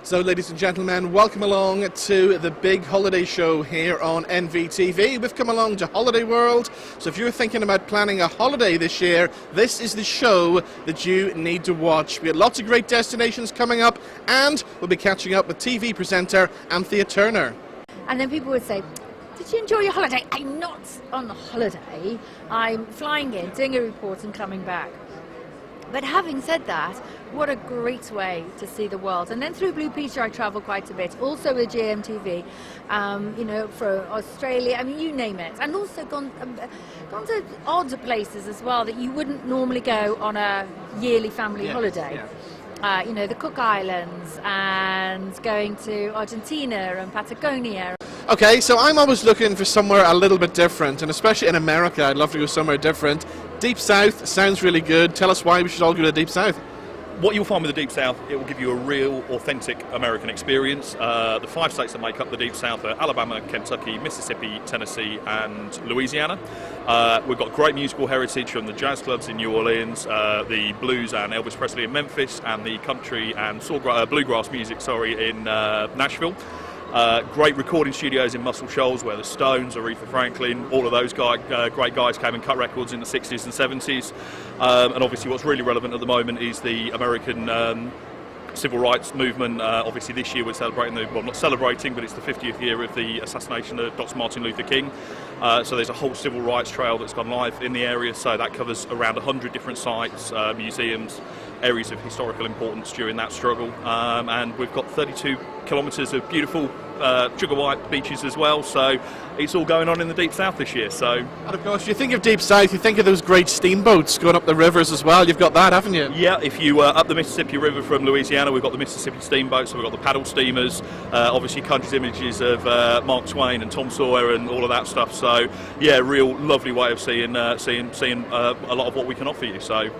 So, ladies and gentlemen, welcome along to the big holiday show here on NVTV. We've come along to Holiday World, so if you're thinking about planning a holiday this year, this is the show that you need to watch. We have lots of great destinations coming up, and we'll be catching up with TV presenter Anthea Turner. And then people would say, did you enjoy your holiday? I'm not on holiday. I'm flying in, doing a report and coming back. But having said that, what a great way to see the world. And then through Blue Peter I travel quite a bit, also with GMTV, for Australia, I mean, you name it. And also gone to odd places as well that you wouldn't normally go on a yearly family holiday. Yeah. The Cook Islands and going to Argentina and Patagonia. Okay, so I'm always looking for somewhere a little bit different, and especially in America, I'd love to go somewhere different. Deep South sounds really good. Tell us why we should all go to Deep South. What you'll find with the Deep South, it will give you a real, authentic American experience. The 5 states that make up the Deep South are Alabama, Kentucky, Mississippi, Tennessee and Louisiana. We've got great musical heritage from the jazz clubs in New Orleans, the blues and Elvis Presley in Memphis, and the country and bluegrass music, in Nashville. Great recording studios in Muscle Shoals where the Stones, Aretha Franklin, all of those great guys came and cut records in the 60s and 70s. And obviously what's really relevant at the moment is the American civil rights movement. Obviously this year we're celebrating, not celebrating, but it's the 50th year of the assassination of Dr. Martin Luther King. So there's a whole civil rights trail that's gone live in the area, so that covers around 100 different sites, museums, areas of historical importance during that struggle. And we've got 32 kilometres of beautiful sugar white beaches as well, so it's all going on in the Deep South this year. And of course, you think of Deep South, you think of those great steamboats going up the rivers as well. You've got that, haven't you? Yeah, if you up the Mississippi River from Louisiana, we've got the Mississippi steamboats, so we've got the paddle steamers, obviously conjures images of Mark Twain and Tom Sawyer and all of that stuff. So yeah, real lovely way of seeing a lot of what we can offer you. So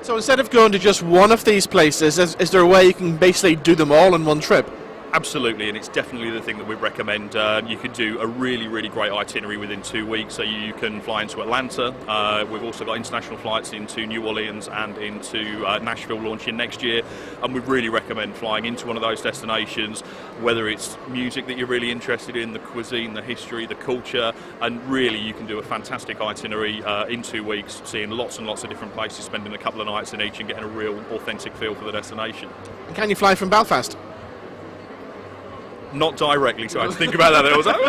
instead of going to just one of these places, is there a way you can basically do them all in one trip? Absolutely, and it's definitely the thing that we recommend. You could do a really, really great itinerary within 2 weeks, so you can fly into Atlanta. We've also got international flights into New Orleans and into Nashville launching next year, and we really recommend flying into one of those destinations, whether it's music that you're really interested in, the cuisine, the history, the culture, and really you can do a fantastic itinerary in 2 weeks, seeing lots and lots of different places, spending a couple of nights in each and getting a real authentic feel for the destination. And can you fly from Belfast? Not directly, so I had to think about that. I was like,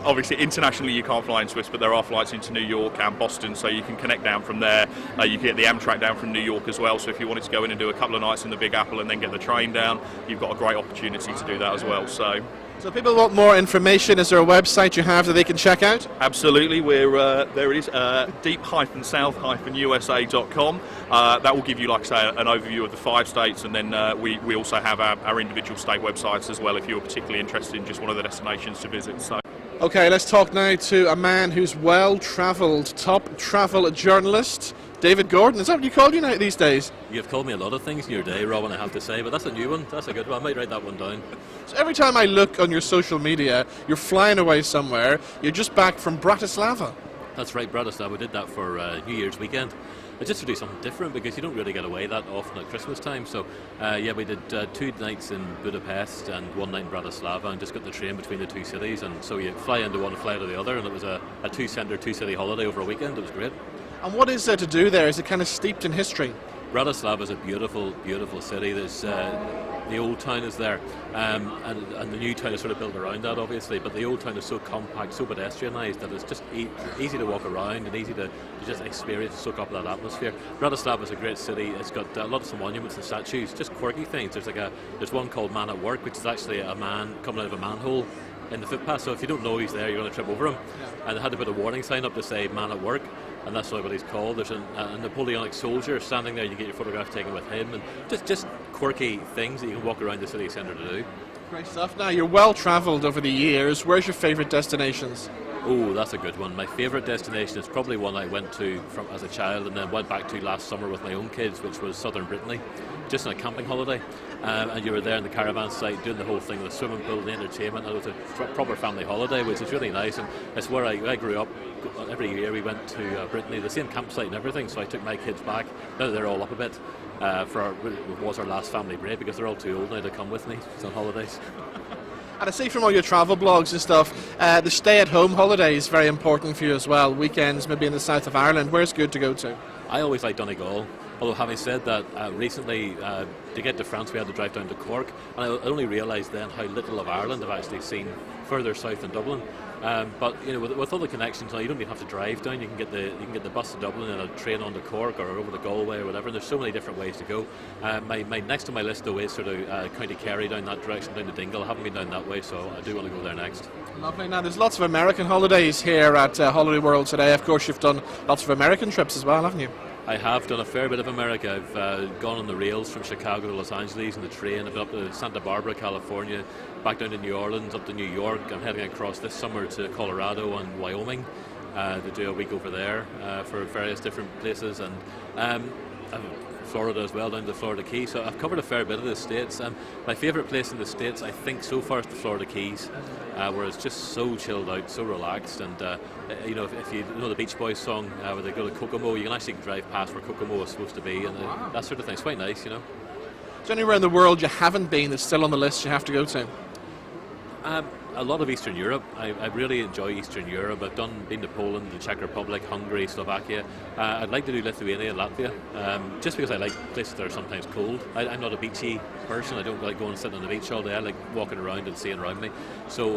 obviously, internationally you can't fly in Swiss, but there are flights into New York and Boston, so you can connect down from there. You can get the Amtrak down from New York as well, so if you wanted to go in and do a couple of nights in the Big Apple and then get the train down, you've got a great opportunity to do that as well. So if people want more information, is there a website you have that they can check out? Absolutely, there it is, deep-south-usa.com. That will give you, like I say, an overview of the 5 states, and then we also have our individual state websites as well if you're particularly interested in just one of the destinations to visit. Okay, let's talk now to a man who's well-travelled, top travel journalist, David Gordon. Is that what you call you now these days? You've called me a lot of things in your day, Robin, I have to say, but that's a new one. That's a good one. I might write that one down. So every time I look on your social media, you're flying away somewhere. You're just back from Bratislava. That's right, Bratislava. We did that for New Year's weekend. Just to do something different, because you don't really get away that often at Christmas time. So we did 2 nights in Budapest and 1 night in Bratislava, and just got the train between the 2 cities, and so you fly into one, fly to the other, and it was a 2-city holiday over a weekend. It was great. And what is there to do there? Is it kind of steeped in history? Bratislava is a beautiful, beautiful city. There's the old town is there, and the new town is sort of built around that, obviously. But the old town is so compact, so pedestrianised that it's just easy to walk around and easy to just experience, soak up that atmosphere. Bratislava is a great city. It's got lots of monuments and statues, just quirky things. There's one called Man at Work, which is actually a man coming out of a manhole in the footpath. So if you don't know he's there, you're going to trip over him. Yeah. And they had to put a warning sign up to say "Man at Work," and that's not what he's called. There's a Napoleonic soldier standing there. You get your photograph taken with him, and just quirky things that you can walk around the city centre to do. Great stuff. Now, you're well travelled over the years. Where's your favourite destinations? Oh, that's a good one. My favourite destination is probably one I went to as a child and then went back to last summer with my own kids, which was southern Brittany, just on a camping holiday. And you were there in the caravan site doing the whole thing with the swimming pool, the entertainment. And it was a proper family holiday, which is really nice. And it's where I grew up. Every year we went to Brittany, the same campsite and everything, so I took my kids back. Now they're all up a bit. was our last family break, because they're all too old now to come with me on holidays. And I see from all your travel blogs and stuff, the stay-at-home holiday is very important for you as well. Weekends, maybe in the south of Ireland. Where's good to go to? I always like Donegal. Although having said that, recently to get to France we had to drive down to Cork, and I only realised then how little of Ireland I've actually seen further south than Dublin. But you know, with all the connections now, you don't even have to drive down. You can get the bus to Dublin and a train on to Cork or over to Galway or whatever. And there's so many different ways to go. My next on my list though is sort of County Kerry down that direction, down to Dingle. I haven't been down that way, so I do want to go there next. Lovely. Now there's lots of American holidays here at Holiday World today. Of course, you've done lots of American trips as well, haven't you? I have done a fair bit of America. I've gone on the rails from Chicago to Los Angeles on the train. I've been up to Santa Barbara, California, back down to New Orleans, up to New York. I'm heading across this summer to Colorado and Wyoming to do a week over there for various different places, and Florida as well, down to the Florida Keys. So I've covered a fair bit of the States. My favourite place in the States, I think, so far is the Florida Keys, where it's just so chilled out, so relaxed. And you know, if you know the Beach Boys song where they go to Kokomo, you can actually drive past where Kokomo is supposed to be, and that sort of thing. It's quite nice, you know. Is there anywhere in the world you haven't been that's still on the list you have to go to? A lot of Eastern Europe. I really enjoy Eastern Europe. I've been to Poland, the Czech Republic, Hungary, Slovakia. I'd like to do Lithuania and Latvia, just because I like places that are sometimes cold. I'm not a beachy person. I don't like going and sitting on the beach all day. I like walking around and seeing around me. So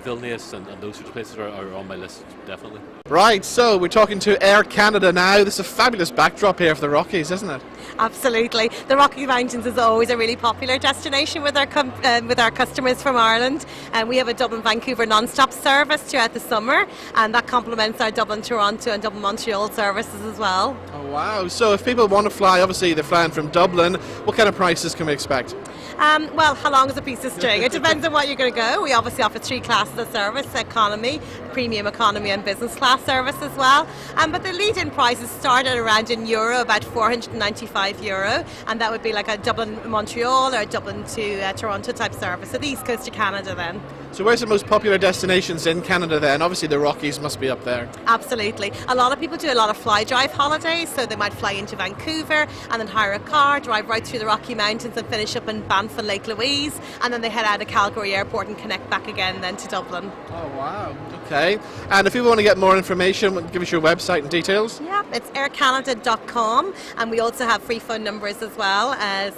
Vilnius and those sorts of places are on my list, definitely. Right, so we're talking to Air Canada now. This is a fabulous backdrop here for the Rockies, isn't it? Absolutely. The Rocky Mountains is always a really popular destination with our customers from Ireland. And we have a Dublin-Vancouver non-stop service throughout the summer, and that complements our Dublin-Toronto and Dublin-Montreal services as well. Oh wow, so if people want to fly, obviously they're flying from Dublin, what kind of prices can we expect? Well, how long is a piece of string? It depends on what you're going to go. We obviously offer 3 classes of service: economy, premium economy and business class service as well. But the lead-in prices start at around in euro, about €495, and that would be like a Dublin-Montreal or a Dublin to Toronto type service. So the East Coast to Canada then. So where's the most popular destinations in Canada then? Obviously the Rockies must be up there. Absolutely. A lot of people do a lot of fly-drive holidays, so they might fly into Vancouver and then hire a car, drive right through the Rocky Mountains and finish up in Banff and Lake Louise, and then they head out of Calgary Airport and connect back again then to Dublin. Oh wow, okay. And if people want to get more information, give us your website and details. Yeah, it's aircanada.com, and we also have free phone numbers as well. I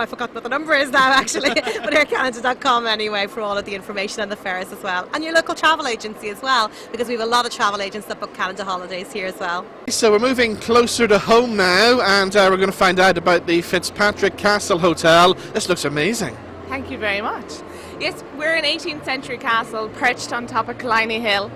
forgot what the number is now actually, but aircanada.com anyway for all of the information and the fares as well. And your local travel agency as well, because we have a lot of travel agents that book Canada holidays here as well. So we're moving closer to home now, and we're going to find out about the Fitzpatrick Castle Hotel. This looks amazing. Thank you very much. Yes, we're an 18th century castle perched on top of Killiney Hill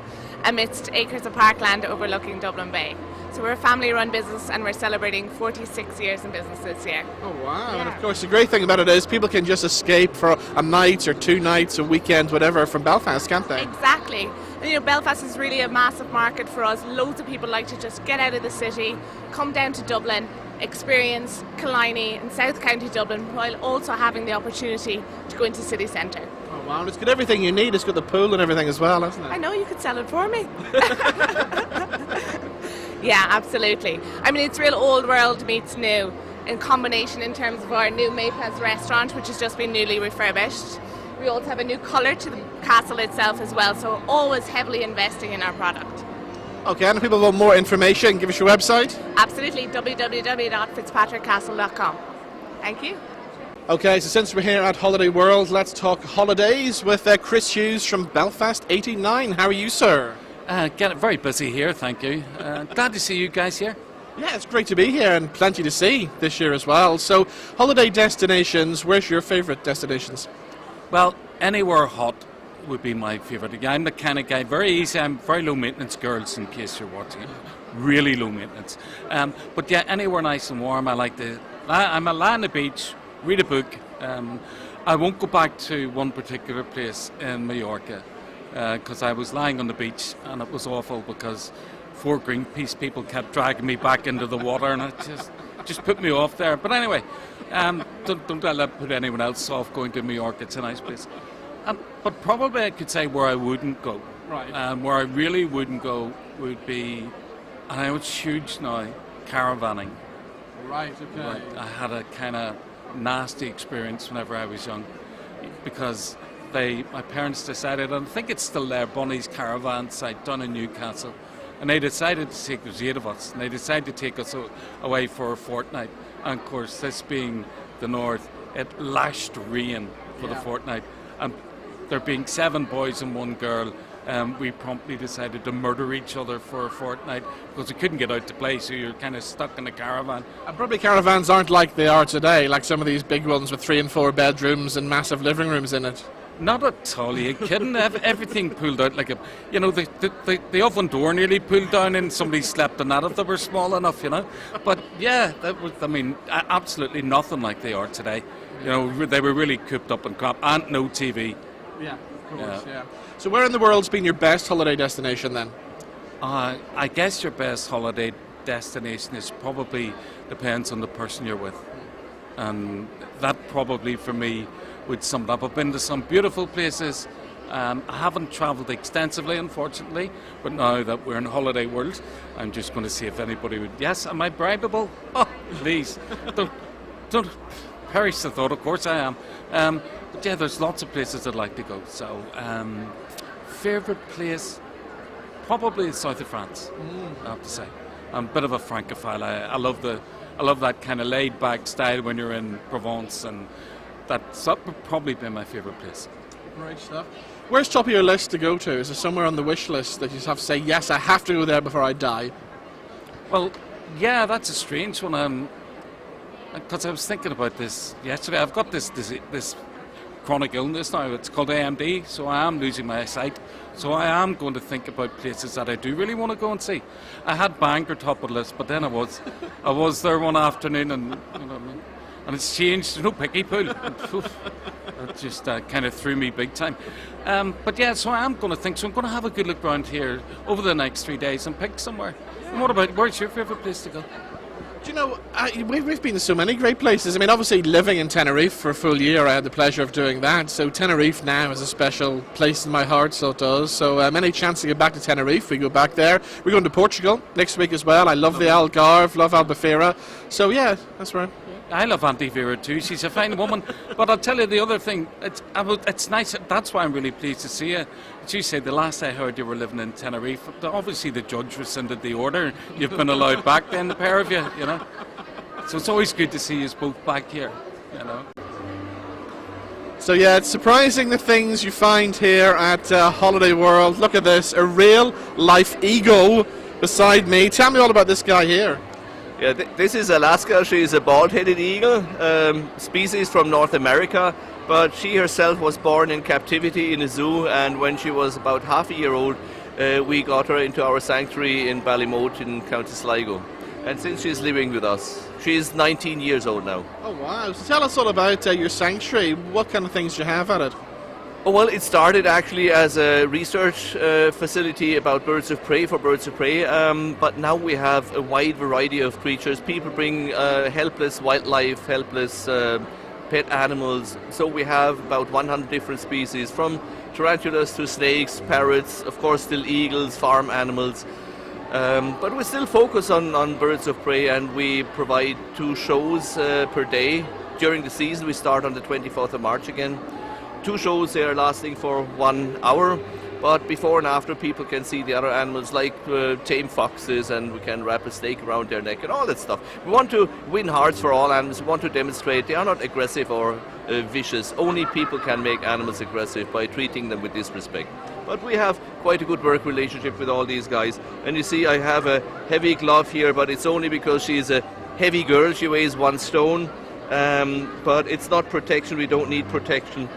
amidst acres of parkland overlooking Dublin Bay. So we're a family-run business and we're celebrating 46 years in business this year. Oh wow, Yeah. And of course the great thing about it is people can just escape for a night or 2 nights, a weekend, whatever, from Belfast, can't they? Exactly. And, you know, Belfast is really a massive market for us. Loads of people like to just get out of the city, come down to Dublin, experience Killiney and South County Dublin, while also having the opportunity to go into city centre. Oh wow, and it's got everything you need. It's got the pool and everything as well, hasn't it? I know, you could sell it for me. Yeah, absolutely. I mean, it's real old world meets new in combination in terms of our new Maypaz restaurant, which has just been newly refurbished. We also have a new colour to the castle itself as well, so always heavily investing in our product. Okay, and if people want more information, give us your website. Absolutely, www.fitzpatrickcastle.com. Thank you. Okay, so since we're here at Holiday World, let's talk holidays with Chris Hughes from Belfast 89. How are you, sir? Getting very busy here, thank you. Glad to see you guys here. Yeah, it's great to be here and plenty to see this year as well. So, holiday destinations, where's your favourite destinations? Well, anywhere hot would be my favourite. I'm the kind of guy, very easy, I'm very low maintenance, girls, in case you're watching. Really low maintenance. But yeah, anywhere nice and warm. I'm a lie on the beach, read a book. I won't go back to one particular place in Mallorca because I was lying on the beach and it was awful because 4 Greenpeace people kept dragging me back into the water and it just put me off there. But anyway, don't let that put anyone else off going to Mallorca. It's a nice place. But probably I could say where I wouldn't go. Right. Where I really wouldn't go would be, and I know it's huge now, caravanning. Right, okay. Right. I had a kind of nasty experience whenever I was young, because my parents decided, and I think it's still there, Bunny's Caravan site down in Newcastle, and they decided to take, there's 8 of us, and they decided to take us away for a fortnight. And of course, this being the north, it lashed rain for the fortnight. And there being 7 boys and 1 girl, we promptly decided to murder each other for a fortnight because we couldn't get out to play, so you're kind of stuck in a caravan. And probably caravans aren't like they are today, like some of these big ones with 3 and 4 bedrooms and massive living rooms in it. Not at all, are you kidding? Everything pulled out like a, the oven door nearly pulled down and somebody slept in that if they were small enough, But yeah, that was, absolutely nothing like they are today. They were really cooped up and crap, and no TV. Yeah, of course, yeah. So where in the world's been your best holiday destination then? I guess your best holiday destination is probably depends on the person you're with. And that probably for me would sum it up. I've been to some beautiful places. I haven't travelled extensively, unfortunately, but now that we're in holiday world, I'm just going to see if anybody would. Yes, am I bribable? Oh, please. Don't perish the thought, of course I am. But yeah, there's lots of places I'd like to go. So, favourite place, probably the south of France, I have to say. I'm a bit of a Francophile. I love that kind of laid-back style when you're in Provence, and that would probably be my favourite place. Great stuff. Where's top of your list to go to? Is there somewhere on the wish list that you just have to say, yes, I have to go there before I die? Well, yeah, that's a strange one. Because I was thinking about this yesterday. I've got this chronic illness now. It's called AMD, so I am losing my sight. So I am going to think about places that I do really want to go and see. I had Bangor top of the list, but then I was there one afternoon, and and it's changed. There's no picky pool. It just kind of threw me big time. But yeah, so I am going to think. So I'm going to have a good look around here over the next 3 days and pick somewhere. And what about, where's your favourite place to go? Do you know, we've been to so many great places. I mean, obviously living in Tenerife for a full year, I had the pleasure of doing that. So Tenerife now is a special place in my heart, so it does. So any chance to get back to Tenerife, we go back there. We're going to Portugal next week as well. I love the Algarve, love Albufeira. So yeah, that's right. I love Auntie Vera too. She's a fine woman. But I'll tell you the other thing. It's nice. That's why I'm really pleased to see you. As you said, the last I heard you were living in Tenerife. Obviously the judge rescinded the order. You've been allowed back then, the pair of you, So it's always good to see you both back here, So yeah, it's surprising the things you find here at Holiday World. Look at this, a real life eagle beside me. Tell me all about this guy here. Yeah, this is Alaska. She's a bald-headed eagle, species from North America, but she herself was born in captivity in a zoo, and when she was about half a year old, we got her into our sanctuary in Ballymote in County Sligo. And since she's living with us, she's 19 years old now. Oh wow, so tell us all about your sanctuary. What kind of things do you have at it? Oh, well, it started actually as a research facility about birds of prey, for birds of prey, but now we have a wide variety of creatures. People bring helpless wildlife, helpless pet animals, so we have about 100 different species, from tarantulas to snakes, parrots, of course still eagles, farm animals, but we still focus on birds of prey, and we provide 2 shows per day. During the season we start on the 24th of March again. 2 shows there lasting for 1 hour, but before and after people can see the other animals, like tame foxes, and we can wrap a snake around their neck and all that stuff. We want to win hearts for all animals. We want to demonstrate they are not aggressive or vicious. Only people can make animals aggressive by treating them with disrespect. But we have quite a good work relationship with all these guys. And you see I have a heavy glove here, but it's only because she's a heavy girl. She weighs 1 stone, but it's not protection. We don't need protection.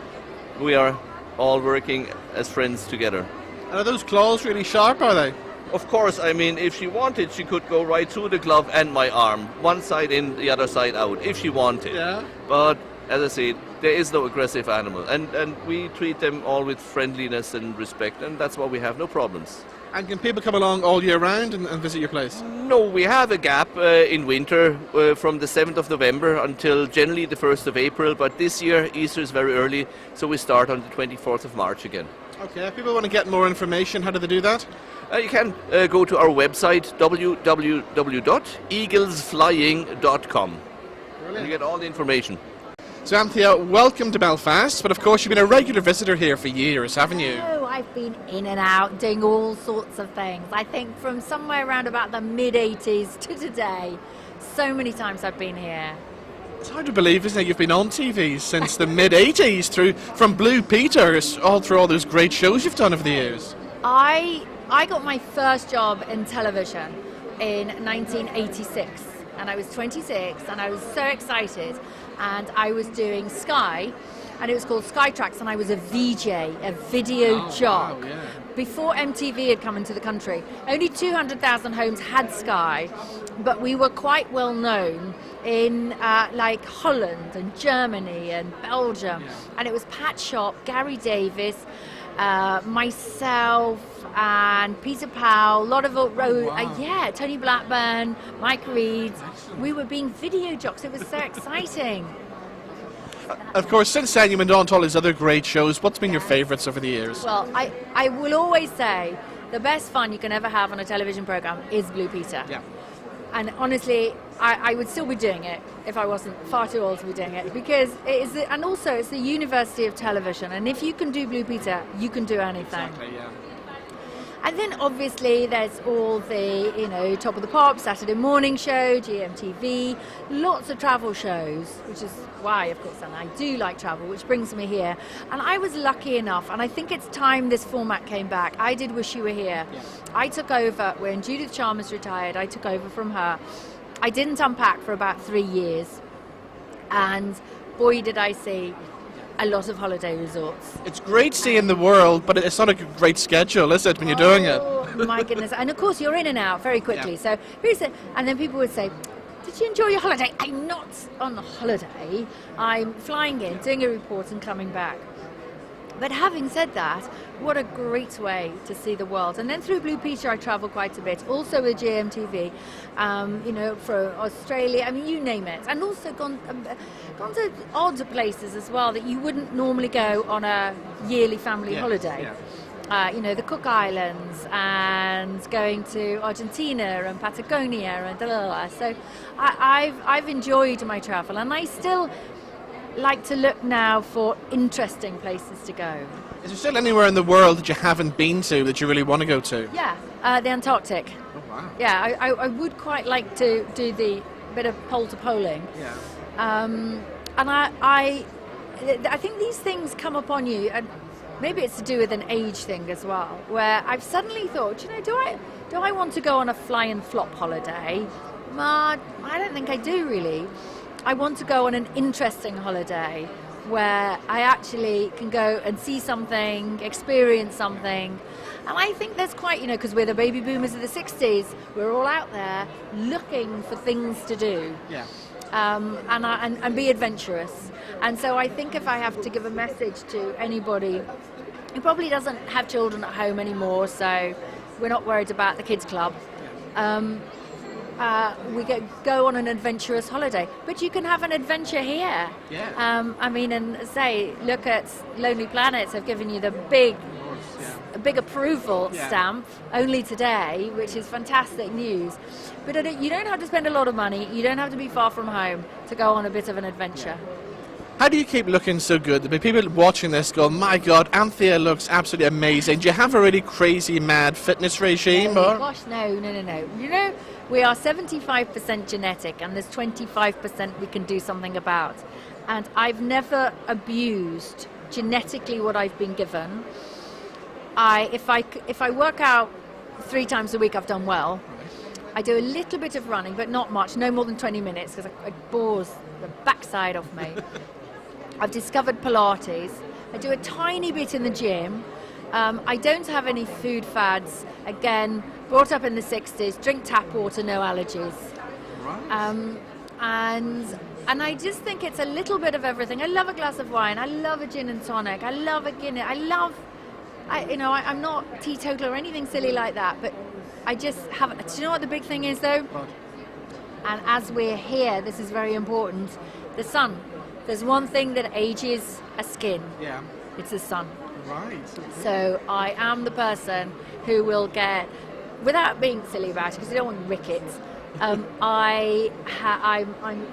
We are all working as friends together. And are those claws really sharp, are they? Of course, I mean, if she wanted, she could go right through the glove and my arm. One side in, the other side out, if she wanted. Yeah. But, as I said, there is no aggressive animal. And we treat them all with friendliness and respect, and that's why we have no problems. And can people come along all year round and visit your place? No, we have a gap in winter from the 7th of November until generally the 1st of April, but this year Easter is very early, so we start on the 24th of March again. Okay, if people want to get more information, how do they do that? You can go to our website, www.eaglesflying.com. And you get all the information. So Anthea, welcome to Belfast, but of course you've been a regular visitor here for years, haven't you? Oh, I've been in and out doing all sorts of things. I think from somewhere around about the mid-80s to today, so many times I've been here. It's hard to believe, isn't it? You've been on TV since the mid-80s, from Blue Peter, all through all those great shows you've done over the years. I got my first job in television in 1986, and I was 26, and I was so excited, and I was doing Sky, and it was called Sky Tracks, and I was a VJ, a video jock. Wow, yeah. Before MTV had come into the country, only 200,000 homes had Sky, but we were quite well known in like Holland and Germany and Belgium, and it was Pat Shop, Gary Davis, myself and Peter Powell, a lot of Tony Blackburn, Mike Reed. We were being video jocks. It was so exciting. Of course, since then you went on to all these other great shows. What's been your favourites over the years? Well, I will always say the best fun you can ever have on a television programme is Blue Peter. Yeah. And honestly, I would still be doing it if I wasn't far too old to be doing it, because it's the University of Television, and if you can do Blue Peter, you can do anything. Exactly, yeah. And then obviously there's all the, Top of the Pops, Saturday Morning Show, GMTV, lots of travel shows, which is why, of course, and I do like travel, which brings me here. And I was lucky enough, and I think it's time this format came back. I did Wish You Were Here. Yeah. I took over, when Judith Chalmers retired, I took over from her. I didn't unpack for about 3 years. And boy, did I see a lot of holiday resorts. It's great seeing the world, but it's not a great schedule, is it, when you're doing it? Oh, my goodness. And of course, you're in and out very quickly. Yeah. So and then people would say, did you enjoy your holiday? I'm not on holiday. I'm flying in, doing a report and coming back. But having said that, what a great way to see the world. And then through Blue Peter, I travel quite a bit, also with GMTV, for Australia, you name it. And also gone to odd places as well that you wouldn't normally go on a yearly family holiday. Yeah. The Cook Islands, and going to Argentina and Patagonia and So I've enjoyed my travel, and I still like to look now for interesting places to go. Is there still anywhere in the world that you haven't been to that you really want to go to? Yeah, the Antarctic. Oh, wow. Yeah, I would quite like to do the bit of pole to poling. Yeah. And I think these things come upon you, and maybe it's to do with an age thing as well, where I've suddenly thought, do I want to go on a fly and flop holiday? I don't think I do really. I want to go on an interesting holiday where I actually can go and see something, experience something. And I think there's quite, because we're the baby boomers of the 60s, we're all out there looking for things to do. Yeah. And be adventurous. And so I think if I have to give a message to anybody who probably doesn't have children at home anymore, so we're not worried about the kids club, we go on an adventurous holiday. But you can have an adventure here. Yeah. And say, look at Lonely Planets have given you the big approval stamp only today, which is fantastic news. But you don't have to spend a lot of money. You don't have to be far from home to go on a bit of an adventure. How do you keep looking so good? People watching this go, my God, Anthea looks absolutely amazing. Do you have a really crazy, mad fitness regime? Oh, gosh, no. We are 75% genetic, and there's 25% we can do something about. And I've never abused genetically what I've been given. If I work out 3 times a week, I've done well. I do a little bit of running, but not much, no more than 20 minutes, because it bores the backside off me. I've discovered Pilates. I do a tiny bit in the gym. I don't have any food fads. Again, brought up in the 60s, drink tap water, no allergies. Right. And I just think it's a little bit of everything. I love a glass of wine. I love a gin and tonic. I love a Guinness. I'm not teetotal or anything silly like that, but I just have. Do you know what the big thing is, though? What? And as we're here, this is very important. The sun. There's one thing that ages a skin. Yeah. It's the sun. Right. So I am the person who will get, without being silly about it, because I don't want rickets, I'm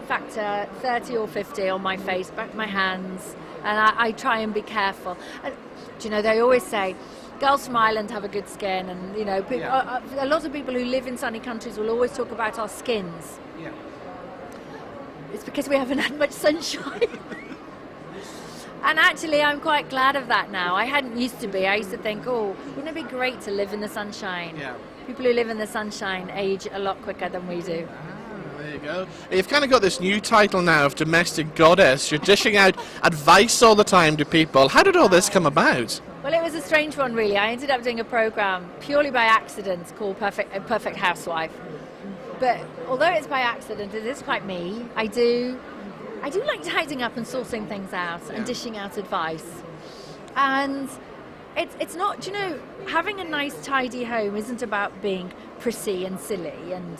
factor 30 or 50 on my face, back my hands, and I try and be careful. And, do you know, they always say, girls from Ireland have a good skin, and you know, a lot of people who live in sunny countries will always talk about our skins. Yeah. It's because we haven't had much sunshine. And actually, I'm quite glad of that now. I hadn't used to be. I used to think, oh, wouldn't it be great to live in the sunshine? Yeah. People who live in the sunshine age a lot quicker than we do. There you go. You've kind of got this new title now of domestic goddess. You're dishing out advice all the time to people. How did all this come about? Well, it was a strange one, really. I ended up doing a program purely by accident called Perfect Housewife. But although it's by accident, it is quite me. I do like tidying up and sorting things out and dishing out advice. And it's not, you know, having a nice tidy home isn't about being prissy and silly and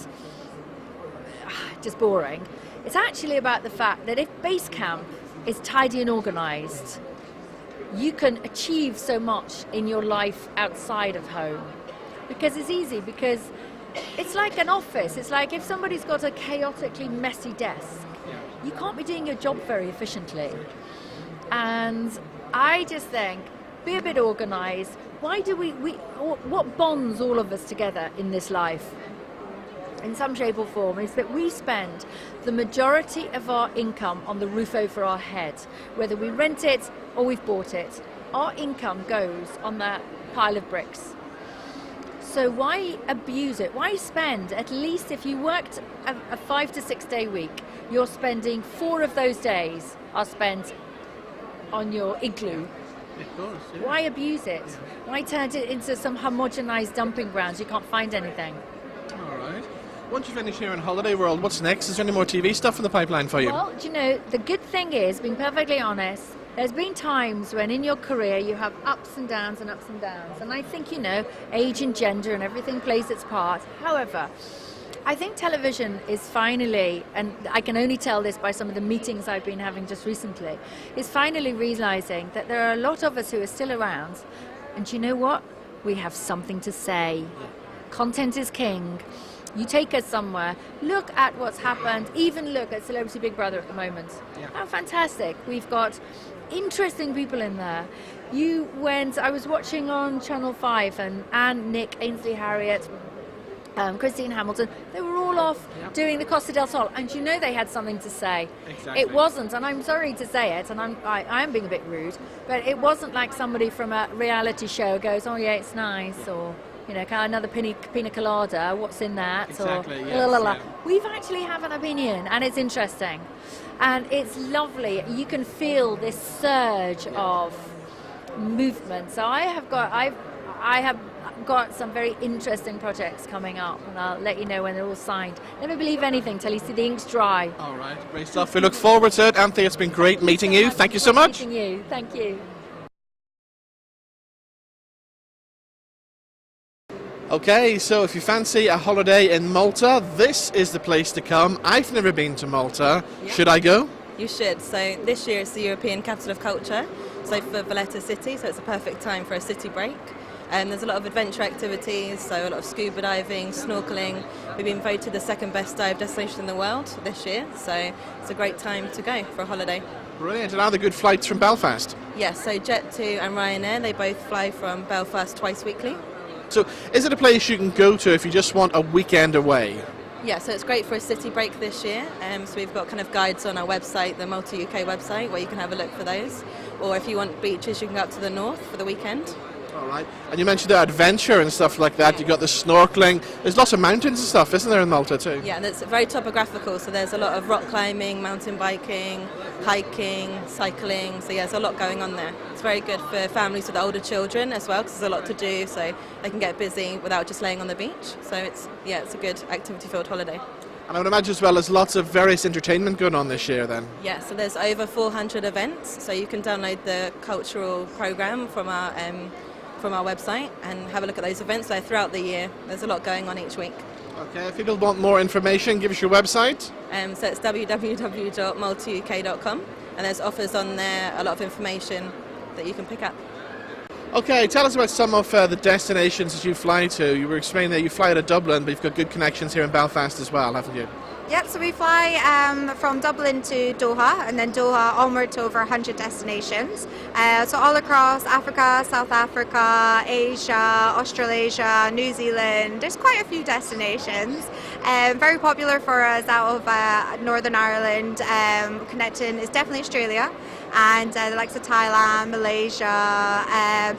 just boring. It's actually about the fact that if base camp is tidy and organised, you can achieve so much in your life outside of home. Because it's easy, because it's like an office. It's like if somebody's got a chaotically messy desk, you can't be doing your job very efficiently. And I just think, be a bit organised. Why do what bonds all of us together in this life, in some shape or form, is that we spend the majority of our income on the roof over our head. Whether we rent it or we've bought it, our income goes on that pile of bricks. So why abuse it? Why spend, at least if you worked a 5 to 6 day week, you're spending 4 of those days are spent on your igloo. Of course, yeah. Why abuse it? Why turn it into some homogenised dumping grounds? You can't find anything. All right. Once you finish here in Holiday World, what's next? Is there any more TV stuff in the pipeline for you? Well, do you know, the good thing is, being perfectly honest, there's been times when in your career you have ups and downs and ups and downs. And I think, you know, age and gender and everything plays its part. However, I think television is finally, and I can only tell this by some of the meetings I've been having just recently, is finally realising that there are a lot of us who are still around. And you know what? We have something to say. Content is king. You take us somewhere, look at what's happened, even look at Celebrity Big Brother at the moment. Yeah. How fantastic. We've got interesting people in there. I was watching on Channel 5 and Anne, Nick, Ainsley Harriott, Christine Hamilton, they were all off doing the Costa del Sol, and you know they had something to say. Exactly. It wasn't, and I'm sorry to say it, and I am being a bit rude, but it wasn't like somebody from a reality show goes, oh yeah, it's nice, or you know, kind of another pina colada, what's in that? Exactly, or yes, la, la, la. yeah. We've actually have an opinion, and it's interesting. And it's lovely. You can feel this surge of movement. So I have got some very interesting projects coming up, and I'll let you know when they're all signed. Never believe anything till you see the inks dry. All right, great stuff. We look forward to it. Anthea, it's been great meeting you. Thank you so much. Meeting you. Thank you. Okay, so if you fancy a holiday in Malta, this is the place to come. I've never been to Malta. Yeah. Should I go? You should. So this year it's the European Capital of Culture, so for Valletta City, so it's a perfect time for a city break. There's a lot of adventure activities, so a lot of scuba diving, snorkeling. We've been voted the second best dive destination in the world this year, so it's a great time to go for a holiday. Brilliant. And are there good flights from Belfast? Yes, so Jet2 and Ryanair, they both fly from Belfast twice weekly. So is it a place you can go to if you just want a weekend away? Yeah, so it's great for a city break this year. So we've got kind of guides on our website, the Malta UK website, where you can have a look for those. Or if you want beaches, you can go up to the north for the weekend. All right. And you mentioned the adventure and stuff like that. You got the snorkeling. There's lots of mountains and stuff, isn't there, in Malta too? Yeah, and it's very topographical. So there's a lot of rock climbing, mountain biking, hiking, cycling. So yeah, there's a lot going on there. It's very good for families with older children as well, because there's a lot to do. So they can get busy without just laying on the beach. So it's a good activity-filled holiday. And I would imagine as well there's lots of various entertainment going on this year then. Yeah, so there's over 400 events. So you can download the cultural programme from our website and have a look at those events. They're throughout the year. There's a lot going on each week. Okay, if people want more information, give us your website. So it's www.maltauk.com, and there's offers on there, a lot of information that you can pick up. Okay, tell us about some of the destinations that you fly to. You were explaining that you fly out of Dublin, but you've got good connections here in Belfast as well, haven't you? Yep, so we fly from Dublin to Doha, and then Doha onward to over 100 destinations. So all across Africa, South Africa, Asia, Australasia, New Zealand. There's quite a few destinations. Very popular for us out of Northern Ireland. Connecting is definitely Australia, and the likes of Thailand, Malaysia,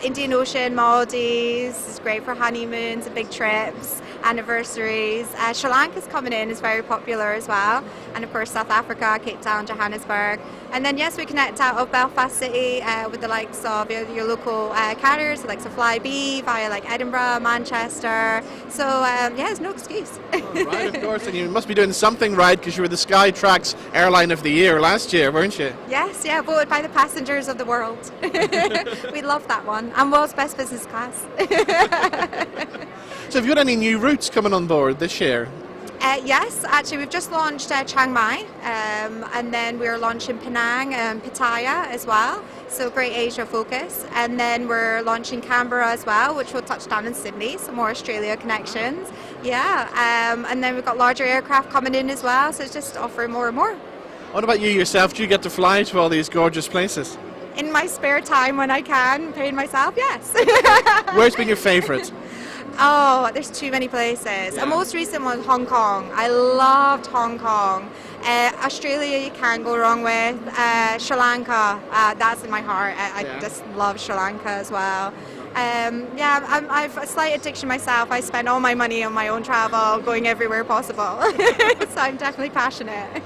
Indian Ocean, Maldives. It's great for honeymoons and big trips, anniversaries. Sri Lanka's coming in, is very popular as well, and of course South Africa, Cape Town, Johannesburg. And then yes, we connect out of Belfast City with the likes of your local carriers, the likes of Flybe via like Edinburgh, Manchester. So yeah, there's no excuse. Right, of course, and you must be doing something right because you were the Skytrax Airline of the Year last year, weren't you? Yes, yeah, voted by the passengers of the world. We love that one, and world's best business class. So have you got any new routes coming on board this year? Yes, actually we've just launched Chiang Mai, and then we're launching Penang and Pattaya as well, so great Asia focus. And then we're launching Canberra as well, which will touch down in Sydney, some more Australia connections. Yeah, and then we've got larger aircraft coming in as well, so it's just offering more and more. What about you yourself? Do you get to fly to all these gorgeous places? In my spare time when I can, paying myself, yes. Where's been your favourite? Oh, there's too many places. The most recent one was Hong Kong. I loved Hong Kong. Australia you can't go wrong with. Sri Lanka, that's in my heart. I just love Sri Lanka as well. Yeah, I've a slight addiction myself. I spend all my money on my own travel, going everywhere possible. So I'm definitely passionate.